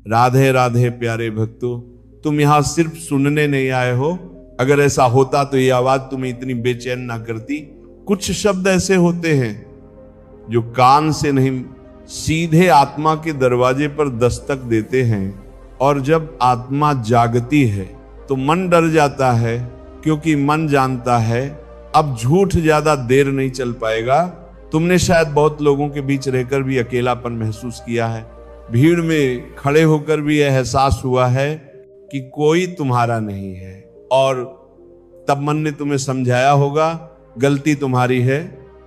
राधे राधे प्यारे भक्तों, तुम यहां सिर्फ सुनने नहीं आए हो। अगर ऐसा होता तो ये आवाज तुम्हें इतनी बेचैन ना करती। कुछ शब्द ऐसे होते हैं जो कान से नहीं, सीधे आत्मा के दरवाजे पर दस्तक देते हैं। और जब आत्मा जागती है तो मन डर जाता है, क्योंकि मन जानता है अब झूठ ज्यादा देर नहीं चल पाएगा। तुमने शायद बहुत लोगों के बीच रहकर भी अकेलापन महसूस किया है। भीड़ में खड़े होकर भी यह एहसास हुआ है कि कोई तुम्हारा नहीं है, और तब मन ने तुम्हें समझाया होगा गलती तुम्हारी है,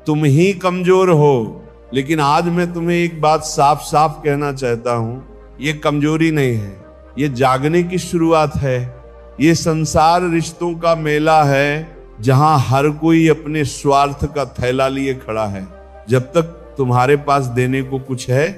तुम ही कमजोर हो। लेकिन आज मैं तुम्हें एक बात साफ साफ कहना चाहता हूं, ये कमजोरी नहीं है, ये जागने की शुरुआत है। ये संसार रिश्तों का मेला है जहां हर कोई अपने स्वार्थ का थैला लिए खड़ा है। जब तक तुम्हारे पास देने को कुछ है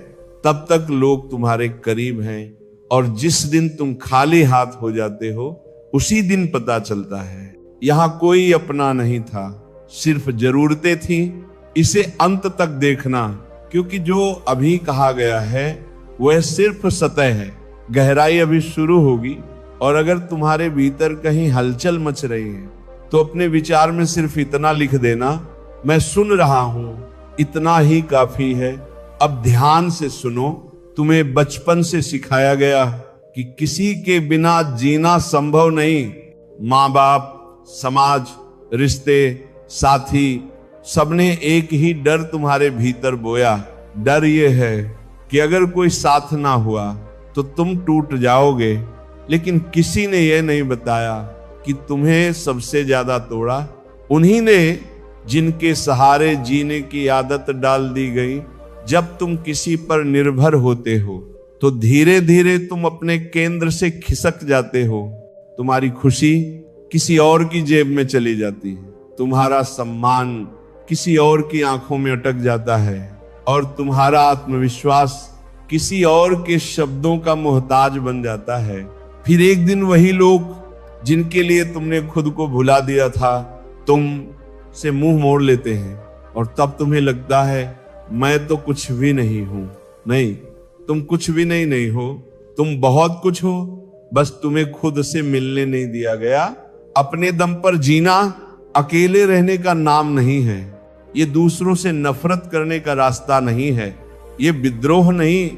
तब तक लोग तुम्हारे करीब हैं, और जिस दिन तुम खाली हाथ हो जाते हो उसी दिन पता चलता है यहां कोई अपना नहीं था, सिर्फ जरूरतें थी। इसे अंत तक देखना, क्योंकि जो अभी कहा गया है वह सिर्फ सतह है, गहराई अभी शुरू होगी। और अगर तुम्हारे भीतर कहीं हलचल मच रही है तो अपने विचार में सिर्फ इतना लिख देना, मैं सुन रहा हूं, इतना ही काफी है। अब ध्यान से सुनो। तुम्हें बचपन से सिखाया गया कि किसी के बिना जीना संभव नहीं। माँ बाप, समाज, रिश्ते, साथी, सबने एक ही डर तुम्हारे भीतर बोया। डर ये है कि अगर कोई साथ ना हुआ तो तुम टूट जाओगे। लेकिन किसी ने यह नहीं बताया कि तुम्हें सबसे ज्यादा तोड़ा उन्हीं ने जिनके सहारे जीने की आदत डाल दी गई। जब तुम किसी पर निर्भर होते हो तो धीरे धीरे तुम अपने केंद्र से खिसक जाते हो। तुम्हारी खुशी किसी और की जेब में चली जाती है, तुम्हारा सम्मान किसी और की आंखों में अटक जाता है, और तुम्हारा आत्मविश्वास किसी और के शब्दों का मोहताज बन जाता है। फिर एक दिन वही लोग जिनके लिए तुमने खुद को भुला दिया था तुम से मुंह मोड़ लेते हैं, और तब तुम्हें लगता है मैं तो कुछ भी नहीं हूं। नहीं, तुम कुछ भी नहीं हो, तुम बहुत कुछ हो, बस तुम्हें खुद से मिलने नहीं दिया गया। अपने दम पर जीना अकेले रहने का नाम नहीं है, ये दूसरों से नफरत करने का रास्ता नहीं है, ये विद्रोह नहीं,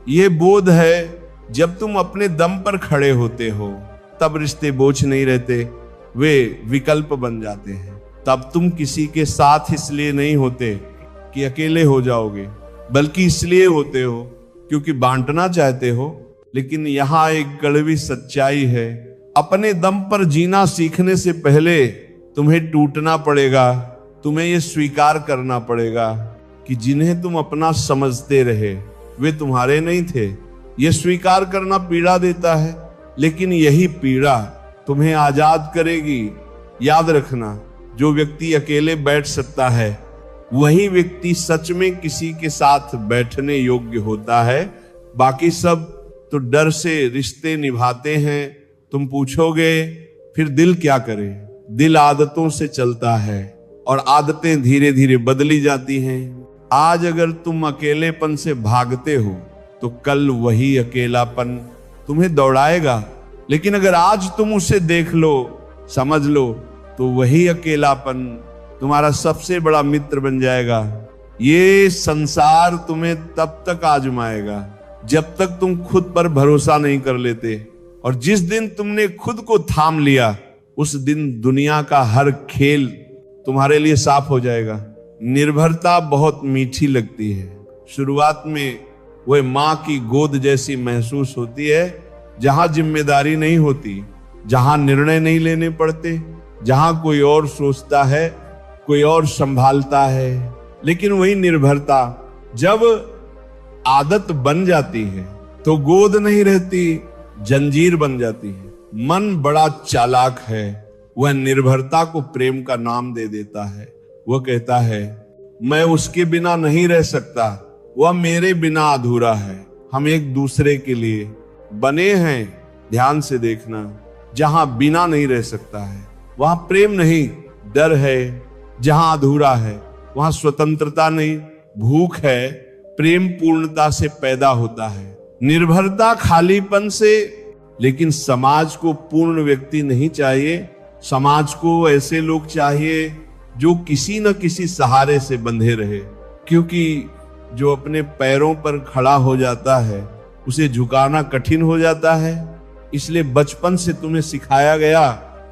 ये बोध है। जब तुम अपने दम पर खड़े होते हो तब रिश्ते बोझ नहीं रहते, वे विकल्प बन जाते हैं। तब तुम किसी के साथ इसलिए नहीं होते कि अकेले हो जाओगे, बल्कि इसलिए होते हो क्योंकि बांटना चाहते हो। लेकिन यहां एक कड़वी सच्चाई है, अपने दम पर जीना सीखने से पहले तुम्हें टूटना पड़ेगा। तुम्हें यह स्वीकार करना पड़ेगा कि जिन्हें तुम अपना समझते रहे वे तुम्हारे नहीं थे। यह स्वीकार करना पीड़ा देता है, लेकिन यही पीड़ा तुम्हें आजाद करेगी। याद रखना, जो व्यक्ति अकेले बैठ सकता है वही व्यक्ति सच में किसी के साथ बैठने योग्य होता है। बाकी सब तो डर से रिश्ते निभाते हैं। तुम पूछोगे फिर दिल क्या करे? दिल आदतों से चलता है और आदतें धीरे धीरे बदली जाती हैं। आज अगर तुम अकेलेपन से भागते हो तो कल वही अकेलापन तुम्हें दौड़ाएगा। लेकिन अगर आज तुम उसे देख लो, समझ लो, तो वही अकेलापन तुम्हारा सबसे बड़ा मित्र बन जाएगा। ये संसार तुम्हें तब तक आजमाएगा जब तक तुम खुद पर भरोसा नहीं कर लेते, और जिस दिन तुमने खुद को थाम लिया उस दिन दुनिया का हर खेल तुम्हारे लिए साफ हो जाएगा। निर्भरता बहुत मीठी लगती है। शुरुआत में वह माँ की गोद जैसी महसूस होती है, जहां जिम्मेदारी नहीं होती, जहां निर्णय नहीं लेने पड़ते, जहां कोई और सोचता है, कोई और संभालता है। लेकिन वही निर्भरता जब आदत बन जाती है तो गोद नहीं रहती, जंजीर बन जाती है। मन बड़ा चालाक है, वह निर्भरता को प्रेम का नाम दे देता है। वह कहता है मैं उसके बिना नहीं रह सकता, वह मेरे बिना अधूरा है। हम एक दूसरे के लिए बने हैं। ध्यान से देखना, जहां बिना नहीं रह सकता है वहां प्रेम नहीं, डर है। जहां अधूरा है वहां स्वतंत्रता नहीं, भूख है। प्रेम पूर्णता से पैदा होता है, निर्भरता खालीपन से, लेकिन समाज को पूर्ण व्यक्ति नहीं चाहिए। समाज को ऐसे लोग चाहिए जो किसी न किसी सहारे से बंधे रहे, क्योंकि जो अपने पैरों पर खड़ा हो जाता है उसे झुकाना कठिन हो जाता है। इसलिए बचपन से तुम्हें सिखाया गया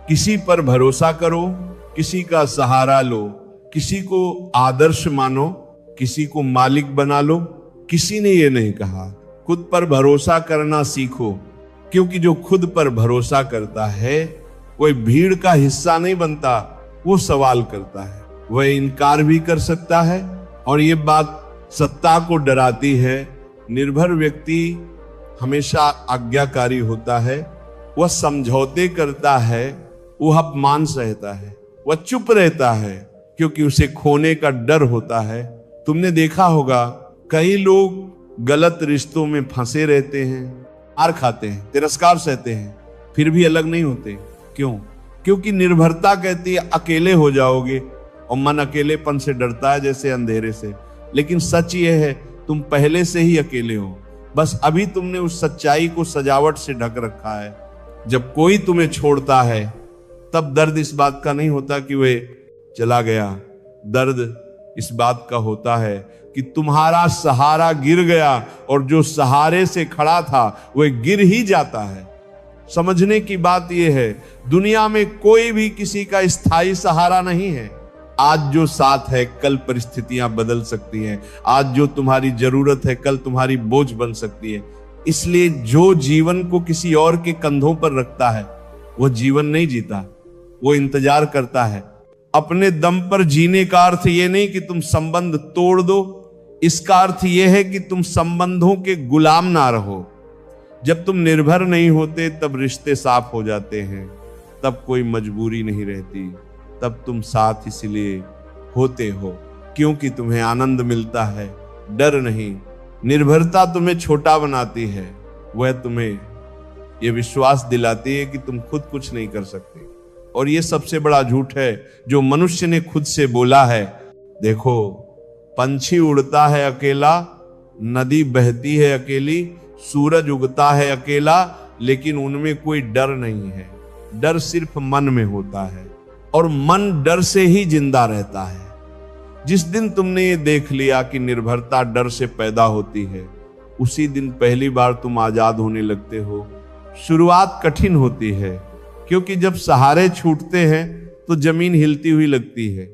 किसी पर भरोसा करो, किसी का सहारा लो, किसी को आदर्श मानो, किसी को मालिक बना लो। किसी ने ये नहीं कहा खुद पर भरोसा करना सीखो, क्योंकि जो खुद पर भरोसा करता है कोई भीड़ का हिस्सा नहीं बनता, वो सवाल करता है, वह इनकार भी कर सकता है। और ये बात सत्ता को डराती है। निर्भर व्यक्ति हमेशा आज्ञाकारी होता है, वह समझौते करता है, वह अपमान सहता है, वह चुप रहता है, क्योंकि उसे खोने का डर होता है। तुमने देखा होगा कई लोग गलत रिश्तों में फंसे रहते हैं, मार खाते हैं, तिरस्कार सहते हैं, फिर भी अलग नहीं होते। क्यों? क्योंकि निर्भरता कहती है अकेले हो जाओगे, और मन अकेलेपन से डरता है जैसे अंधेरे से। लेकिन सच ये है तुम पहले से ही अकेले हो, बस अभी तुमने उस सच्चाई को सजावट से ढक रखा है। जब कोई तुम्हें छोड़ता है तब दर्द इस बात का नहीं होता कि वह चला गया, दर्द इस बात का होता है कि तुम्हारा सहारा गिर गया, और जो सहारे से खड़ा था वह गिर ही जाता है। समझने की बात यह है दुनिया में कोई भी किसी का स्थायी सहारा नहीं है। आज जो साथ है कल परिस्थितियां बदल सकती हैं, आज जो तुम्हारी जरूरत है कल तुम्हारी बोझ बन सकती है। इसलिए जो जीवन को किसी और के कंधों पर रखता है वह जीवन नहीं जीता, वो इंतजार करता है। अपने दम पर जीने का अर्थ यह नहीं कि तुम संबंध तोड़ दो, इसका अर्थ यह है कि तुम संबंधों के गुलाम ना रहो। जब तुम निर्भर नहीं होते तब रिश्ते साफ हो जाते हैं, तब कोई मजबूरी नहीं रहती, तब तुम साथ इसलिए होते हो क्योंकि तुम्हें आनंद मिलता है, डर नहीं। निर्भरता तुम्हें छोटा बनाती है, वह तुम्हें यह विश्वास दिलाती है कि तुम खुद कुछ नहीं कर सकते। और यह सबसे बड़ा झूठ है जो मनुष्य ने खुद से बोला है। देखो, पंछी उड़ता है अकेला, नदी बहती है अकेली, सूरज उगता है अकेला, लेकिन उनमें कोई डर नहीं है। डर सिर्फ मन में होता है, और मन डर से ही जिंदा रहता है। जिस दिन तुमने ये देख लिया कि निर्भरता डर से पैदा होती है, उसी दिन पहली बार तुम आजाद होने लगते हो। शुरुआत कठिन होती है, क्योंकि जब सहारे छूटते हैं तो जमीन हिलती हुई लगती है,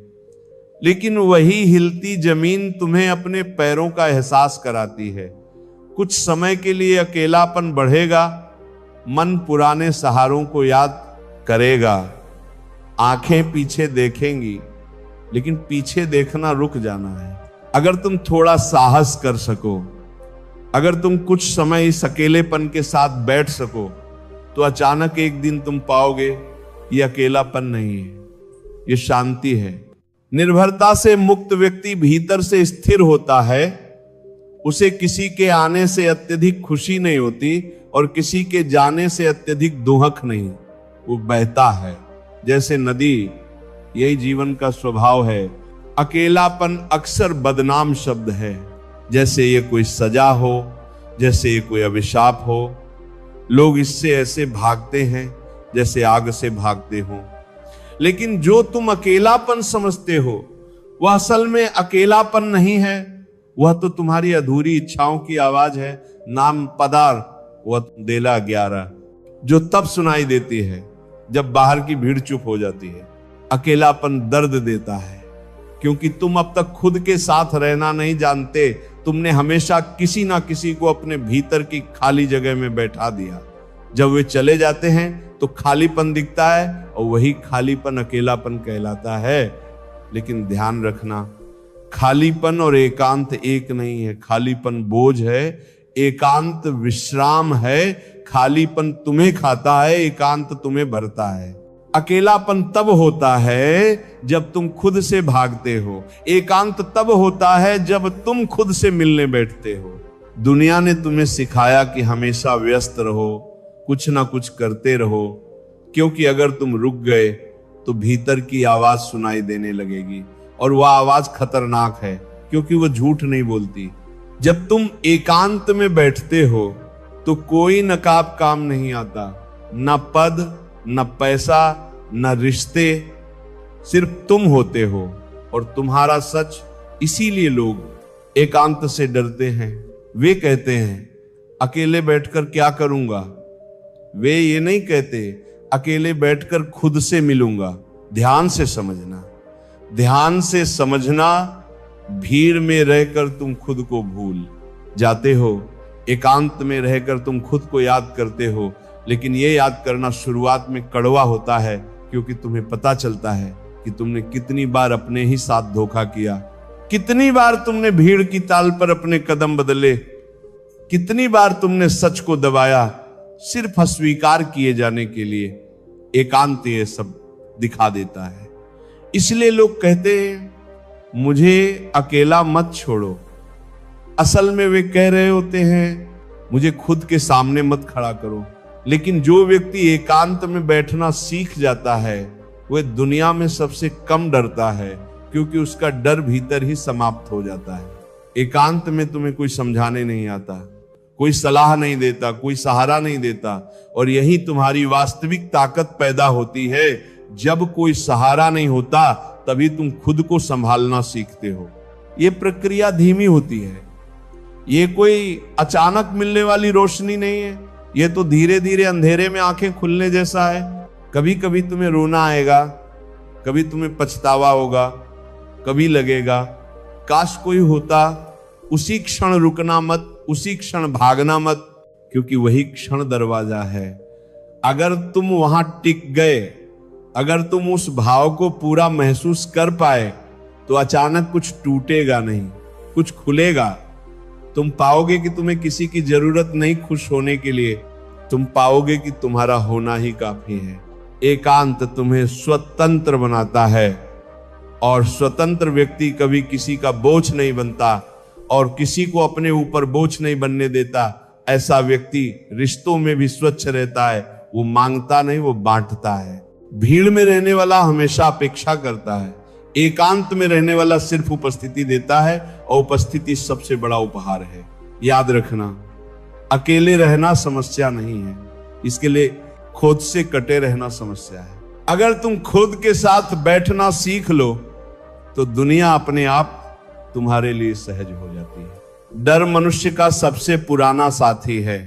लेकिन वही हिलती जमीन तुम्हें अपने पैरों का एहसास कराती है। कुछ समय के लिए अकेलापन बढ़ेगा, मन पुराने सहारों को याद करेगा, आंखें पीछे देखेंगी, लेकिन पीछे देखना रुक जाना है। अगर तुम थोड़ा साहस कर सको, अगर तुम कुछ समय इस अकेलेपन के साथ बैठ सको, तो अचानक एक दिन तुम पाओगे ये अकेलापन नहीं है, ये शांति है। निर्भरता से मुक्त व्यक्ति भीतर से स्थिर होता है, उसे किसी के आने से अत्यधिक खुशी नहीं होती और किसी के जाने से अत्यधिक दुहक नहीं। वो बहता है जैसे नदी, यही जीवन का स्वभाव है। अकेलापन अक्सर बदनाम शब्द है, जैसे ये कोई सजा हो, जैसे ये कोई अभिशाप हो। लोग इससे ऐसे भागते हैं जैसे आग से भागते हो। लेकिन जो तुम अकेलापन समझते हो वह असल में अकेलापन नहीं है, वह तो तुम्हारी अधूरी इच्छाओं की आवाज है। नाम पदार वह देला 11, जो तब सुनाई देती है जब बाहर की भीड़ चुप हो जाती है। अकेलापन दर्द देता है, क्योंकि तुम अब तक खुद के साथ रहना नहीं जानते। तुमने हमेशा किसी ना किसी को अपने भीतर की खाली जगह में बैठा दिया। जब वे चले जाते हैं तो खालीपन दिखता है, और वही खालीपन अकेलापन कहलाता है। लेकिन ध्यान रखना, खालीपन और एकांत एक नहीं है। खालीपन बोझ है, एकांत विश्राम है। खालीपन तुम्हें खाता है, एकांत तुम्हें भरता है। अकेलापन तब होता है जब तुम खुद से भागते हो, एकांत तब होता है जब तुम खुद से मिलने बैठते हो। दुनिया ने तुम्हें सिखाया कि हमेशा व्यस्त रहो, कुछ ना कुछ करते रहो, क्योंकि अगर तुम रुक गए तो भीतर की आवाज सुनाई देने लगेगी, और वह आवाज खतरनाक है, क्योंकि वह झूठ नहीं बोलती, जब तुम एकांत में बैठते हो तो कोई नकाब काम नहीं आता, न पद, न पैसा, न रिश्ते, सिर्फ तुम होते हो और तुम्हारा सच। इसीलिए लोग एकांत से डरते हैं। वे कहते हैं अकेले बैठकर क्या करूंगा, वे ये नहीं कहते अकेले बैठकर खुद से मिलूंगा। ध्यान से समझना, ध्यान से समझना, भीड़ में रहकर तुम खुद को भूल जाते हो, एकांत में रहकर तुम खुद को याद करते हो। लेकिन ये याद करना शुरुआत में कड़वा होता है, क्योंकि तुम्हें पता चलता है कि तुमने कितनी बार अपने ही साथ धोखा किया, कितनी बार तुमने भीड़ की ताल पर अपने कदम बदले, कितनी बार तुमने सच को दबाया सिर्फ अस्वीकार किए जाने के लिए। एकांत ये सब दिखा देता है। इसलिए लोग कहते हैं मुझे अकेला मत छोड़ो। असल में वे कह रहे होते हैं मुझे खुद के सामने मत खड़ा करो। लेकिन जो व्यक्ति एकांत में बैठना सीख जाता है वह दुनिया में सबसे कम डरता है, क्योंकि उसका डर भीतर ही समाप्त हो जाता है। एकांत में तुम्हें कोई समझाने नहीं आता, कोई सलाह नहीं देता, कोई सहारा नहीं देता, और यही तुम्हारी वास्तविक ताकत पैदा होती है। जब कोई सहारा नहीं होता तभी तुम खुद को संभालना सीखते हो। ये प्रक्रिया धीमी होती है, ये कोई अचानक मिलने वाली रोशनी नहीं है, ये तो धीरे धीरे अंधेरे में आंखें खुलने जैसा है। कभी कभी तुम्हें रोना आएगा, कभी तुम्हें पछतावा होगा, कभी लगेगा काश कोई होता। उसी क्षण रुकना मत, उसी क्षण भागना मत, क्योंकि वही क्षण दरवाजा है। अगर तुम वहां टिक गए, अगर तुम उस भाव को पूरा महसूस कर पाए, तो अचानक कुछ टूटेगा नहीं, कुछ खुलेगा। तुम पाओगे कि तुम्हें किसी की जरूरत नहीं खुश होने के लिए, तुम पाओगे कि तुम्हारा होना ही काफी है। एकांत तुम्हें स्वतंत्र बनाता है, और स्वतंत्र व्यक्ति कभी किसी का बोझ नहीं बनता और किसी को अपने ऊपर बोझ नहीं बनने देता। ऐसा व्यक्ति रिश्तों में भी स्वच्छ रहता है, वो मांगता नहीं, वो बांटता है। भीड़ में रहने वाला हमेशा अपेक्षा करता है, एकांत में रहने वाला सिर्फ उपस्थिति देता है, और उपस्थिति सबसे बड़ा उपहार है। याद रखना, अकेले रहना समस्या नहीं है, इसके लिए खुद से कटे रहना समस्या है। अगर तुम खुद के साथ बैठना सीख लो तो दुनिया अपने आप तुम्हारे लिए सहज हो जाती है। डर मनुष्य का सबसे पुराना साथी है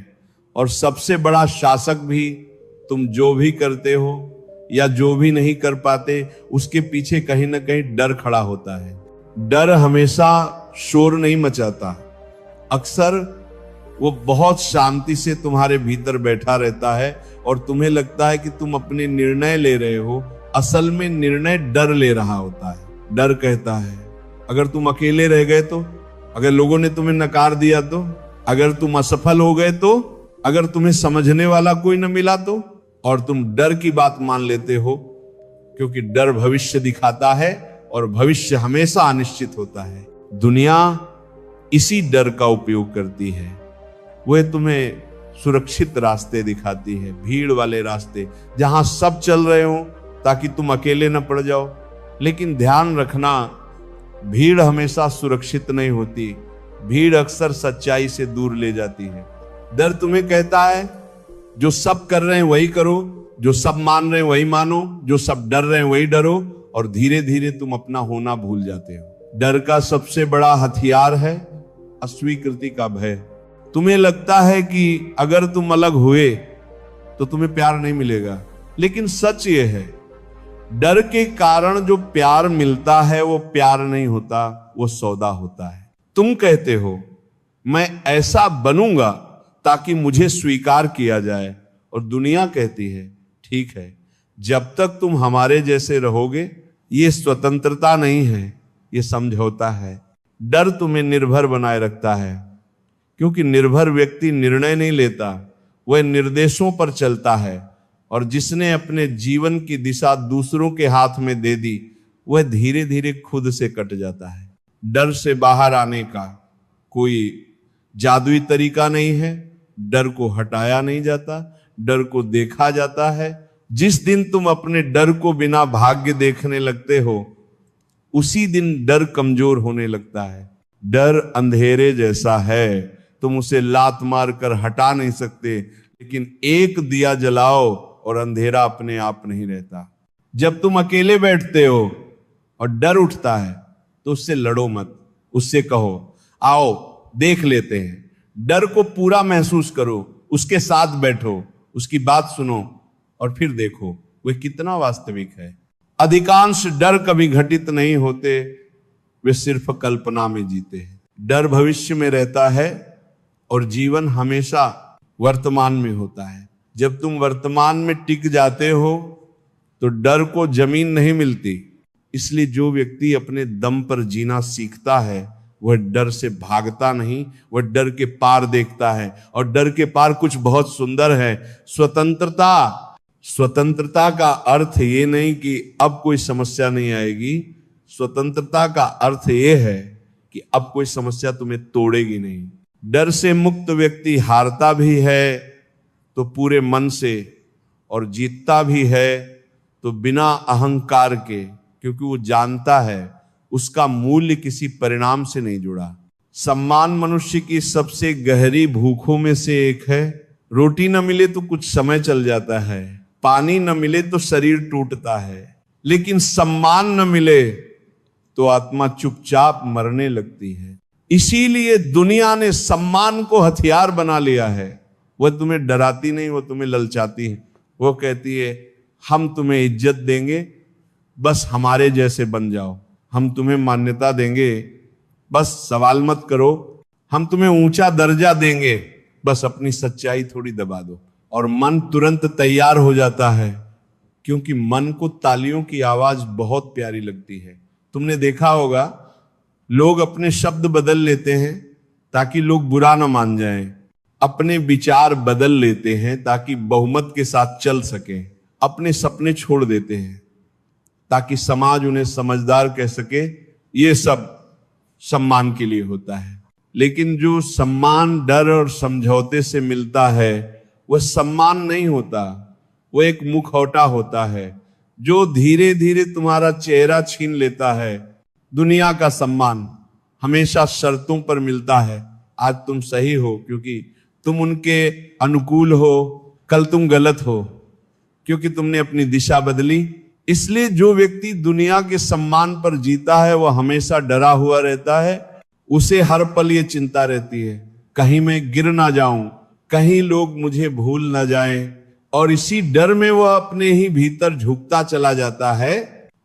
और सबसे बड़ा शासक भी। तुम जो भी करते हो या जो भी नहीं कर पाते, उसके पीछे कहीं ना कहीं डर खड़ा होता है। डर हमेशा शोर नहीं मचाता, अक्सर वो बहुत शांति से तुम्हारे भीतर बैठा रहता है और तुम्हें लगता है कि तुम अपने निर्णय ले रहे हो, असल में निर्णय डर ले रहा होता है। डर कहता है अगर तुम अकेले रह गए तो, अगर लोगों ने तुम्हें नकार दिया तो, अगर तुम असफल हो गए तो, अगर तुम्हें समझने वाला कोई न मिला तो, और तुम डर की बात मान लेते हो, क्योंकि डर भविष्य दिखाता है और भविष्य हमेशा अनिश्चित होता है। दुनिया इसी डर का उपयोग करती है, वह तुम्हें सुरक्षित रास्ते दिखाती है, भीड़ वाले रास्ते जहां सब चल रहे हो ताकि तुम अकेले न पड़ जाओ। लेकिन ध्यान रखना, भीड़ हमेशा सुरक्षित नहीं होती, भीड़ अक्सर सच्चाई से दूर ले जाती है। डर तुम्हें कहता है जो सब कर रहे हैं वही करो, जो सब मान रहे हैं वही मानो, जो सब डर रहे हैं वही डरो, और धीरे धीरे तुम अपना होना भूल जाते हो। डर का सबसे बड़ा हथियार है अस्वीकृति का भय। तुम्हें लगता है कि अगर तुम अलग हुए तो तुम्हें प्यार नहीं मिलेगा, लेकिन सच ये है डर के कारण जो प्यार मिलता है वो प्यार नहीं होता, वो सौदा होता है। तुम कहते हो मैं ऐसा बनूंगा ताकि मुझे स्वीकार किया जाए, और दुनिया कहती है ठीक है, जब तक तुम हमारे जैसे रहोगे ये स्वतंत्रता नहीं है, ये समझौता है। डर तुम्हें निर्भर बनाए रखता है, क्योंकि निर्भर व्यक्ति निर्णय नहीं लेता, वह निर्देशों पर चलता है, और जिसने अपने जीवन की दिशा दूसरों के हाथ में दे दी वह धीरे धीरे खुद से कट जाता है। डर से बाहर आने का कोई जादुई तरीका नहीं है, डर को हटाया नहीं जाता, डर को देखा जाता है। जिस दिन तुम अपने डर को बिना भाग्य देखने लगते हो, उसी दिन डर कमजोर होने लगता है। डर अंधेरे जैसा है, तुम उसे लात मार कर हटा नहीं सकते, लेकिन एक दिया जलाओ और अंधेरा अपने आप नहीं रहता। जब तुम अकेले बैठते हो और डर उठता है तो उससे लड़ो मत, उससे कहो आओ देख लेते हैं। डर को पूरा महसूस करो, उसके साथ बैठो, उसकी बात सुनो और फिर देखो वह कितना वास्तविक है। अधिकांश डर कभी घटित नहीं होते, वे सिर्फ कल्पना में जीते हैं। डर भविष्य में रहता है और जीवन हमेशा वर्तमान में होता है। जब तुम वर्तमान में टिक जाते हो तो डर को जमीन नहीं मिलती। इसलिए जो व्यक्ति अपने दम पर जीना सीखता है वह डर से भागता नहीं, वह डर के पार देखता है। और डर के पार कुछ बहुत सुंदर है, स्वतंत्रता। स्वतंत्रता का अर्थ ये नहीं कि अब कोई समस्या नहीं आएगी, स्वतंत्रता का अर्थ ये है कि अब कोई समस्या तुम्हें तोड़ेगी नहीं। डर से मुक्त व्यक्ति हारता भी है तो पूरे मन से, और जीतता भी है तो बिना अहंकार के, क्योंकि वो जानता है उसका मूल्य किसी परिणाम से नहीं जुड़ा। सम्मान मनुष्य की सबसे गहरी भूखों में से एक है। रोटी न मिले तो कुछ समय चल जाता है, पानी न मिले तो शरीर टूटता है, लेकिन सम्मान न मिले तो आत्मा चुपचाप मरने लगती है। इसीलिए दुनिया ने सम्मान को हथियार बना लिया है। वह तुम्हें डराती नहीं, वह तुम्हें ललचाती है। वो कहती है हम तुम्हें इज्जत देंगे, बस हमारे जैसे बन जाओ। हम तुम्हें मान्यता देंगे, बस सवाल मत करो। हम तुम्हें ऊंचा दर्जा देंगे, बस अपनी सच्चाई थोड़ी दबा दो। और मन तुरंत तैयार हो जाता है, क्योंकि मन को तालियों की आवाज बहुत प्यारी लगती है। तुमने देखा होगा लोग अपने शब्द बदल लेते हैं ताकि लोग बुरा ना मान जाएं, अपने विचार बदल लेते हैं ताकि बहुमत के साथ चल सके, अपने सपने छोड़ देते हैं ताकि समाज उन्हें समझदार कह सके। ये सब सम्मान के लिए होता है। लेकिन जो सम्मान डर और समझौते से मिलता है वह सम्मान नहीं होता, वह एक मुखौटा होता है जो धीरे धीरे तुम्हारा चेहरा छीन लेता है। दुनिया का सम्मान हमेशा शर्तों पर मिलता है। आज तुम सही हो क्योंकि तुम उनके अनुकूल हो, कल तुम गलत हो क्योंकि तुमने अपनी दिशा बदली। इसलिए जो व्यक्ति दुनिया के सम्मान पर जीता है वह हमेशा डरा हुआ रहता है। उसे हर पल ये चिंता रहती है कहीं मैं गिर ना जाऊं, कहीं लोग मुझे भूल ना जाएं, और इसी डर में वह अपने ही भीतर झुकता चला जाता है।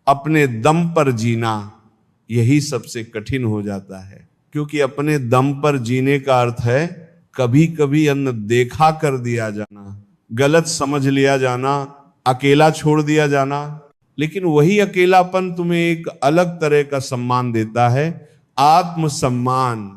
अपने दम पर जीना यही सबसे कठिन हो जाता है, क्योंकि अपने दम पर जीने का अर्थ है कभी कभी अनदेखा कर दिया जाना, गलत समझ लिया जाना, अकेला छोड़ दिया जाना। लेकिन वही अकेलापन तुम्हें एक अलग तरह का सम्मान देता है, आत्मसम्मान।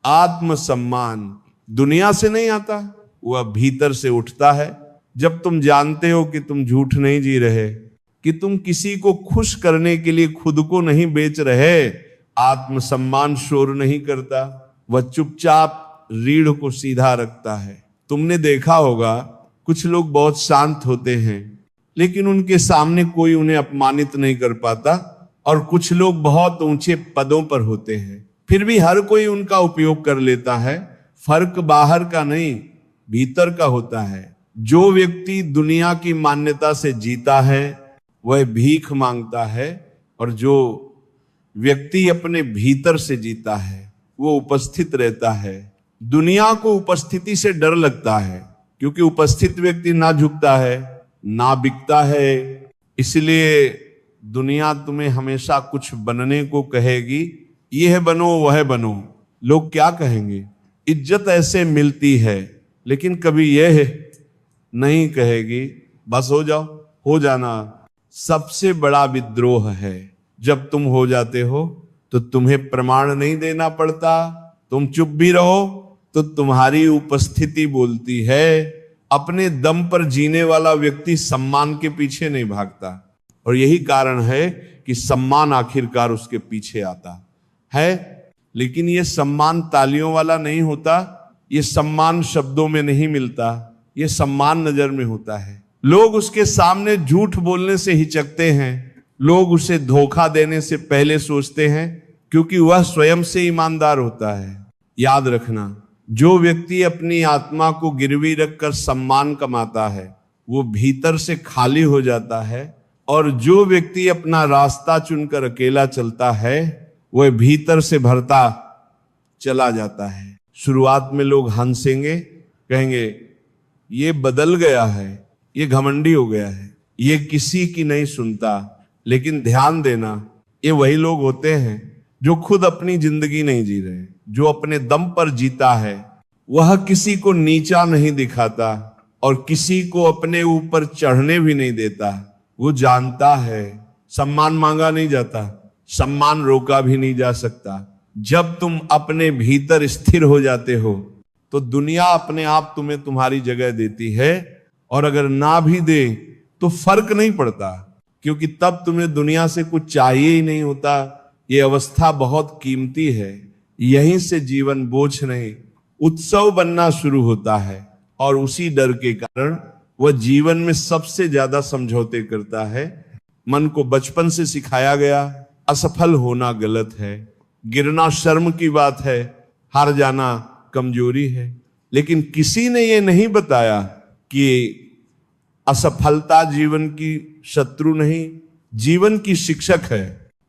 आत्मसम्मान दुनिया से नहीं आता, वह भीतर से उठता है। जब तुम जानते हो कि तुम झूठ नहीं जी रहे, कि तुम किसी को खुश करने के लिए खुद को नहीं बेच रहे, आत्मसम्मान शोर नहीं करता, वह चुपचाप रीढ़ को सीधा रखता है। तुमने देखा होगा कुछ लोग बहुत शांत होते हैं लेकिन उनके सामने कोई उन्हें अपमानित नहीं कर पाता, और कुछ लोग बहुत ऊंचे पदों पर होते हैं फिर भी हर कोई उनका उपयोग कर लेता है। फर्क बाहर का नहीं भीतर का होता है। जो व्यक्ति दुनिया की मान्यता से जीता है वह भीख मांगता है, और जो व्यक्ति अपने भीतर से जीता है वो उपस्थित रहता है। दुनिया को उपस्थिति से डर लगता है क्योंकि उपस्थित व्यक्ति ना झुकता है ना बिकता है। इसलिए दुनिया तुम्हें हमेशा कुछ बनने को कहेगी, यह बनो वह बनो। लोग क्या कहेंगे? इज्जत ऐसे मिलती है, लेकिन कभी यह नहीं कहेगी बस हो जाओ, हो जाना। सबसे बड़ा विद्रोह है जब तुम हो जाते हो तो तुम्हें प्रमाण नहीं देना पड़ता, तुम चुप भी रहो तो तुम्हारी उपस्थिति बोलती है। अपने दम पर जीने वाला व्यक्ति सम्मान के पीछे नहीं भागता, और यही कारण है कि सम्मान आखिरकार उसके पीछे आता है। लेकिन यह सम्मान तालियों वाला नहीं होता, यह सम्मान शब्दों में नहीं मिलता, यह सम्मान नजर में होता है। लोग उसके सामने झूठ बोलने से हिचकते हैं, लोग उसे धोखा देने से पहले सोचते हैं क्योंकि वह स्वयं से ईमानदार होता है। याद रखना, जो व्यक्ति अपनी आत्मा को गिरवी रखकर सम्मान कमाता है वो भीतर से खाली हो जाता है, और जो व्यक्ति अपना रास्ता चुनकर अकेला चलता है वह भीतर से भरता चला जाता है। शुरुआत में लोग हंसेंगे, कहेंगे ये बदल गया है, ये घमंडी हो गया है, ये किसी की नहीं सुनता। लेकिन ध्यान देना, ये वही लोग होते हैं जो खुद अपनी जिंदगी नहीं जी रहे। जो अपने दम पर जीता है वह किसी को नीचा नहीं दिखाता और किसी को अपने ऊपर चढ़ने भी नहीं देता। वो जानता है सम्मान मांगा नहीं जाता, सम्मान रोका भी नहीं जा सकता। जब तुम अपने भीतर स्थिर हो जाते हो तो दुनिया अपने आप तुम्हें तुम्हारी जगह देती है, और अगर ना भी दे तो फर्क नहीं पड़ता, क्योंकि तब तुम्हें दुनिया से कुछ चाहिए ही नहीं होता। ये अवस्था बहुत कीमती है। यहीं से जीवन बोझ नहीं उत्सव बनना शुरू होता है, और उसी डर के कारण वह जीवन में सबसे ज्यादा समझौते करता है। मन को बचपन से सिखाया गया असफल होना गलत है, गिरना शर्म की बात है, हार जाना कमजोरी है। लेकिन किसी ने यह नहीं बताया कि असफलता जीवन की शत्रु नहीं, जीवन की शिक्षक है।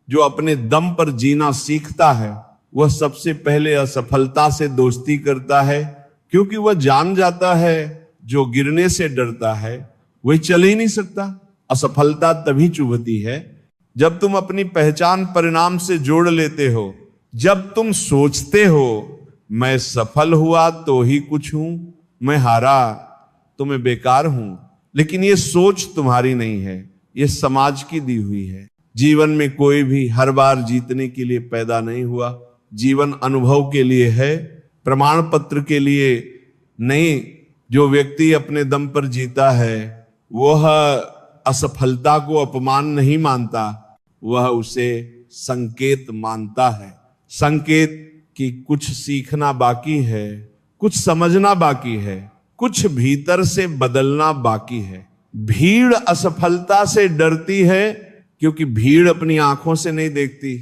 जो अपने दम पर जीना सीखता है वह सबसे पहले असफलता से दोस्ती करता है, क्योंकि वह जान जाता है जो गिरने से डरता है वह चल ही नहीं सकता। असफलता तभी चुभती है जब तुम अपनी पहचान परिणाम से जोड़ लेते हो। जब तुम सोचते हो मैं सफल हुआ तो ही कुछ हूं, मैं हारा तो मैं बेकार हूं, लेकिन ये सोच तुम्हारी नहीं है, ये समाज की दी हुई है। जीवन में कोई भी हर बार जीतने के लिए पैदा नहीं हुआ। जीवन अनुभव के लिए है, प्रमाण पत्र के लिए नहीं। जो व्यक्ति अपने दम पर जीता है वह असफलता को अपमान नहीं मानता, वह उसे संकेत मानता है। संकेत कि कुछ सीखना बाकी है, कुछ समझना बाकी है, कुछ भीतर से बदलना बाकी है। भीड़ असफलता से डरती है क्योंकि भीड़ अपनी आंखों से नहीं देखती,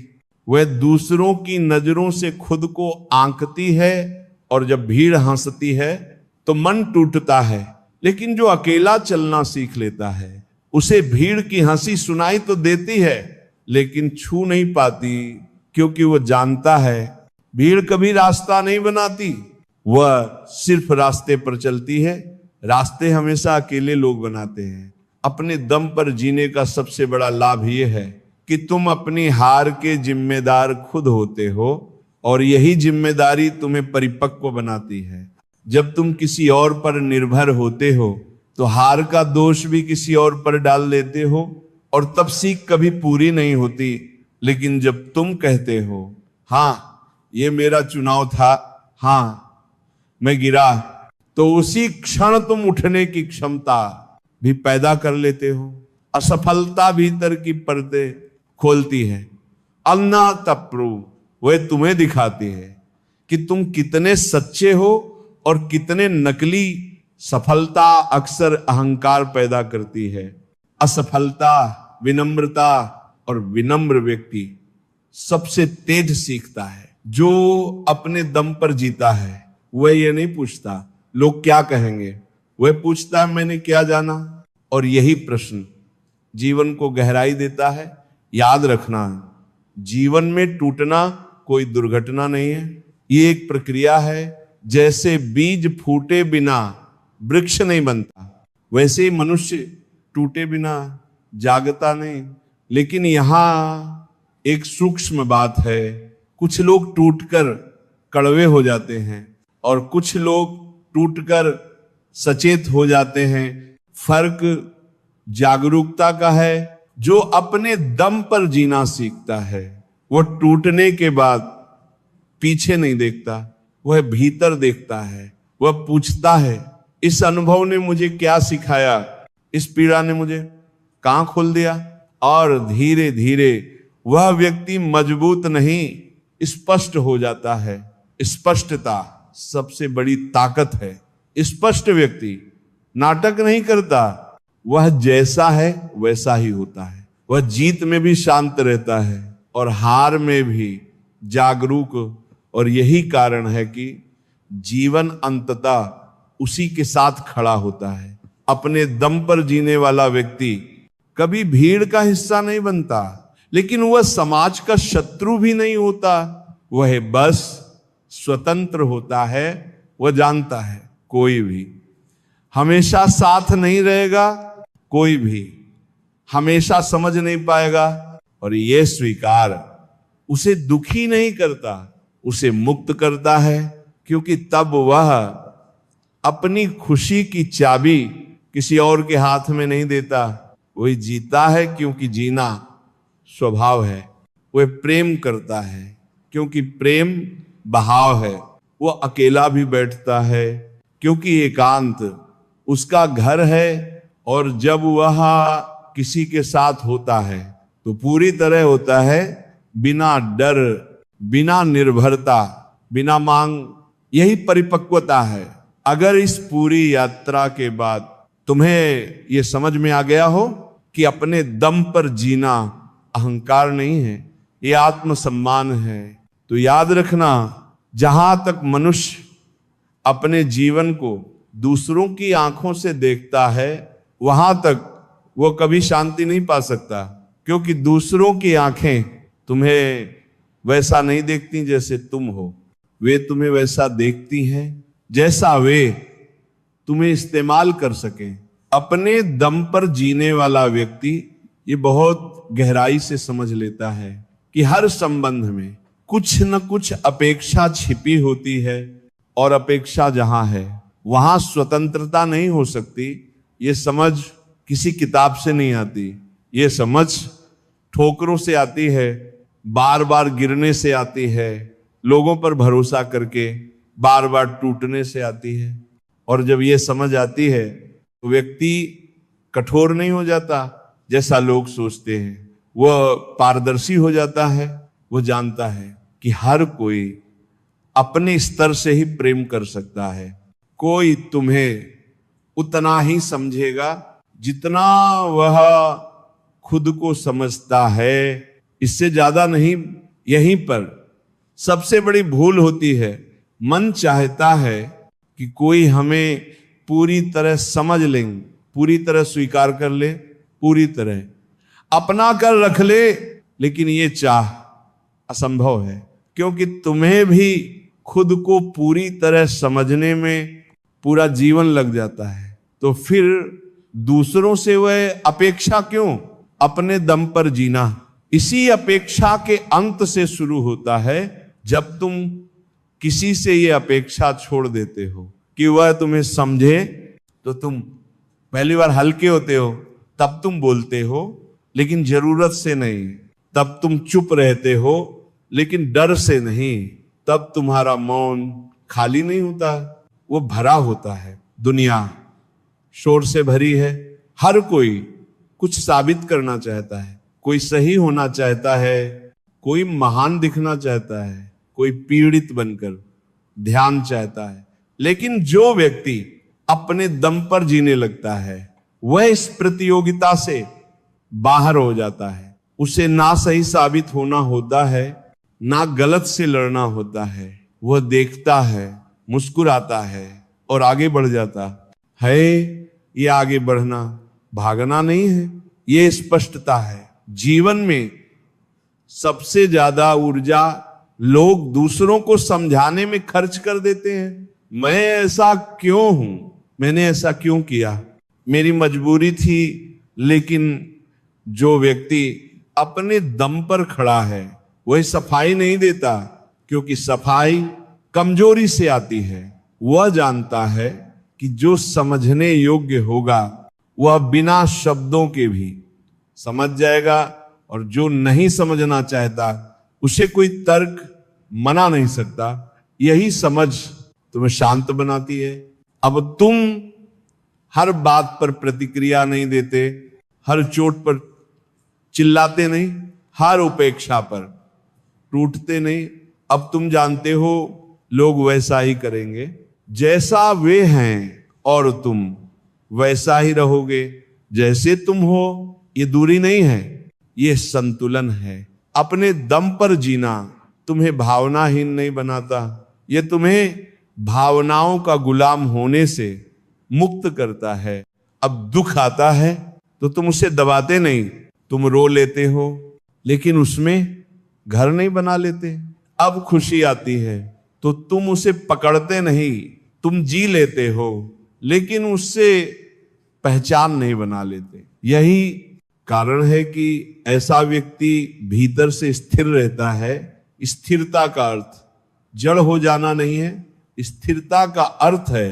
वह दूसरों की नजरों से खुद को आंकती है। और जब भीड़ हंसती है तो मन टूटता है, लेकिन जो अकेला चलना सीख लेता है उसे भीड़ की हंसी सुनाई तो देती है लेकिन छू नहीं पाती, क्योंकि वह जानता है भीड़ कभी रास्ता नहीं बनाती, वह सिर्फ रास्ते पर चलती है। रास्ते हमेशा अकेले लोग बनाते हैं। अपने दम पर जीने का सबसे बड़ा लाभ यह है कि तुम अपनी हार के जिम्मेदार खुद होते हो, और यही जिम्मेदारी तुम्हें परिपक्व बनाती है। जब तुम किसी और पर निर्भर होते हो तो हार का दोष भी किसी और पर डाल देते हो, और तब सीख कभी पूरी नहीं होती। लेकिन जब तुम कहते हो हाँ ये मेरा चुनाव था, हाँ मैं गिरा, तो उसी क्षण तुम उठने की क्षमता भी पैदा कर लेते हो। असफलता भीतर की पर्दे खोलती है, अन्ना तप्रू वह तुम्हें दिखाती है कि तुम कितने सच्चे हो और कितने नकली। सफलता अक्सर अहंकार पैदा करती है। असफलता विनम्रता, और विनम्र व्यक्ति सबसे तेज सीखता है। जो अपने दम पर जीता है वह ये नहीं पूछता लोग क्या कहेंगे, वह पूछता है मैंने क्या जाना। और यही प्रश्न जीवन को गहराई देता है। याद रखना, जीवन में टूटना कोई दुर्घटना नहीं है, ये एक प्रक्रिया है। जैसे बीज फूटे बिना वृक्ष नहीं बनता, वैसे ही मनुष्य टूटे बिना जागता नहीं। लेकिन यहां एक सूक्ष्म बात है, कुछ लोग टूटकर कड़वे हो जाते हैं और कुछ लोग टूटकर सचेत हो जाते हैं। फर्क जागरूकता का है। जो अपने दम पर जीना सीखता है वह टूटने के बाद पीछे नहीं देखता, वह भीतर देखता है। वह पूछता है इस अनुभव ने मुझे क्या सिखाया, इस पीड़ा ने मुझे कहां खोल दिया। और धीरे धीरे वह व्यक्ति मजबूत नहीं स्पष्ट हो जाता है। स्पष्टता सबसे बड़ी ताकत है। स्पष्ट व्यक्ति नाटक नहीं करता, वह जैसा है वैसा ही होता है। वह जीत में भी शांत रहता है और हार में भी जागरूक, और यही कारण है कि जीवन अंततः उसी के साथ खड़ा होता है। अपने दम पर जीने वाला व्यक्ति कभी भीड़ का हिस्सा नहीं बनता, लेकिन वह समाज का शत्रु भी नहीं होता। वह बस स्वतंत्र होता है। वह जानता है कोई भी हमेशा साथ नहीं रहेगा, कोई भी हमेशा समझ नहीं पाएगा, और यह स्वीकार उसे दुखी नहीं करता, उसे मुक्त करता है। क्योंकि तब वह अपनी खुशी की चाबी किसी और के हाथ में नहीं देता। वही जीता है क्योंकि जीना स्वभाव है। वह प्रेम करता है क्योंकि प्रेम बहाव है। वह अकेला भी बैठता है क्योंकि एकांत उसका घर है। और जब वह किसी के साथ होता है तो पूरी तरह होता है, बिना डर, बिना निर्भरता, बिना मांग। यही परिपक्वता है। अगर इस पूरी यात्रा के बाद तुम्हें यह समझ में आ गया हो कि अपने दम पर जीना अहंकार नहीं है, ये आत्मसम्मान है, तो याद रखना, जहां तक मनुष्य अपने जीवन को दूसरों की आंखों से देखता है, वहां तक वो कभी शांति नहीं पा सकता। क्योंकि दूसरों की आंखें तुम्हें वैसा नहीं देखती जैसे तुम हो, वे तुम्हें वैसा देखती हैं जैसा वे तुम्हें इस्तेमाल कर सकें। अपने दम पर जीने वाला व्यक्ति ये बहुत गहराई से समझ लेता है कि हर संबंध में कुछ न कुछ अपेक्षा छिपी होती है, और अपेक्षा जहां है वहां स्वतंत्रता नहीं हो सकती। ये समझ किसी किताब से नहीं आती, ये समझ ठोकरों से आती है, बार बार गिरने से आती है, लोगों पर भरोसा करके बार बार टूटने से आती है। और जब ये समझ आती है तो व्यक्ति कठोर नहीं हो जाता जैसा लोग सोचते हैं, वह पारदर्शी हो जाता है। वो जानता है कि हर कोई अपने स्तर से ही प्रेम कर सकता है। कोई तुम्हें उतना ही समझेगा जितना वह खुद को समझता है, इससे ज्यादा नहीं। यहीं पर सबसे बड़ी भूल होती है। मन चाहता है कि कोई हमें पूरी तरह समझ ले, पूरी तरह स्वीकार कर ले, पूरी तरह अपना कर रख ले, लेकिन ये चाह असंभव है। क्योंकि तुम्हें भी खुद को पूरी तरह समझने में पूरा जीवन लग जाता है, तो फिर दूसरों से वह अपेक्षा क्यों? अपने दम पर जीना इसी अपेक्षा के अंत से शुरू होता है। जब तुम किसी से ये अपेक्षा छोड़ देते हो कि वह तुम्हें समझे, तो तुम पहली बार हल्के होते हो, तब तुम बोलते हो, लेकिन जरूरत से नहीं। तब तुम चुप रहते हो, लेकिन डर से नहीं। तब तुम्हारा मौन खाली नहीं होता, वो भरा होता है। दुनिया शोर से भरी है, हर कोई कुछ साबित करना चाहता है, कोई सही होना चाहता है, कोई महान दिखना चाहता है, कोई पीड़ित बनकर ध्यान चाहता है। लेकिन जो व्यक्ति अपने दम पर जीने लगता है, वह इस प्रतियोगिता से बाहर हो जाता है। उसे ना सही साबित होना होता है, ना गलत से लड़ना होता है। वह देखता है, मुस्कुराता है और आगे बढ़ जाता है। ये आगे बढ़ना भागना नहीं है, ये स्पष्टता है। जीवन में सबसे ज्यादा ऊर्जा लोग दूसरों को समझाने में खर्च कर देते हैं। मैं ऐसा क्यों हूं, मैंने ऐसा क्यों किया, मेरी मजबूरी थी। लेकिन जो व्यक्ति अपने दम पर खड़ा है, वह सफाई नहीं देता, क्योंकि सफाई कमजोरी से आती है। वह जानता है कि जो समझने योग्य होगा वह बिना शब्दों के भी समझ जाएगा, और जो नहीं समझना चाहता उसे कोई तर्क मना नहीं सकता। यही समझ तुम्हें शांत बनाती है। अब तुम हर बात पर प्रतिक्रिया नहीं देते, हर चोट पर चिल्लाते नहीं, हर उपेक्षा पर टूटते नहीं। अब तुम जानते हो लोग वैसा ही करेंगे जैसा वे हैं, और तुम वैसा ही रहोगे जैसे तुम हो। ये दूरी नहीं है, ये संतुलन है। अपने दम पर जीना तुम्हें भावनाहीन नहीं बनाता, ये तुम्हें भावनाओं का गुलाम होने से मुक्त करता है। अब दुख आता है तो तुम उसे दबाते नहीं, तुम रो लेते हो, लेकिन उसमें घर नहीं बना लेते। अब खुशी आती है तो तुम उसे पकड़ते नहीं, तुम जी लेते हो, लेकिन उससे पहचान नहीं बना लेते। यही कारण है कि ऐसा व्यक्ति भीतर से स्थिर रहता है। स्थिरता का अर्थ जड़ हो जाना नहीं है, स्थिरता का अर्थ है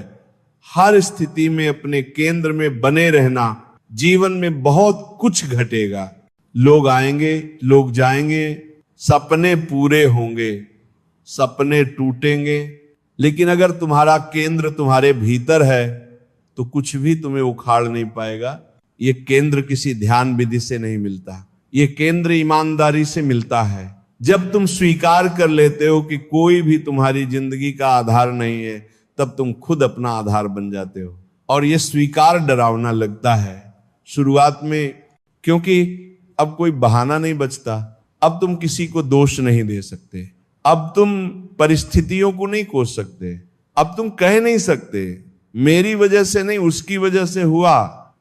हर स्थिति में अपने केंद्र में बने रहना। जीवन में बहुत कुछ घटेगा, लोग आएंगे, लोग जाएंगे, सपने पूरे होंगे, सपने टूटेंगे, लेकिन अगर तुम्हारा केंद्र तुम्हारे भीतर है तो कुछ भी तुम्हें उखाड़ नहीं पाएगा। ये केंद्र किसी ध्यान विधि से नहीं मिलता, ये केंद्र ईमानदारी से मिलता है। जब तुम स्वीकार कर लेते हो कि कोई भी तुम्हारी जिंदगी का आधार नहीं है, तब तुम खुद अपना आधार बन जाते हो। और ये स्वीकार डरावना लगता है शुरुआत में, क्योंकि अब कोई बहाना नहीं बचता। अब तुम किसी को दोष नहीं दे सकते, अब तुम परिस्थितियों को नहीं कोस सकते, अब तुम कह नहीं सकते मेरी वजह से नहीं उसकी वजह से हुआ।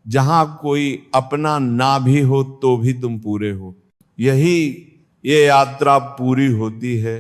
जहां कोई अपना ना भी हो तो भी तुम पूरे हो। यही ये यात्रा पूरी होती है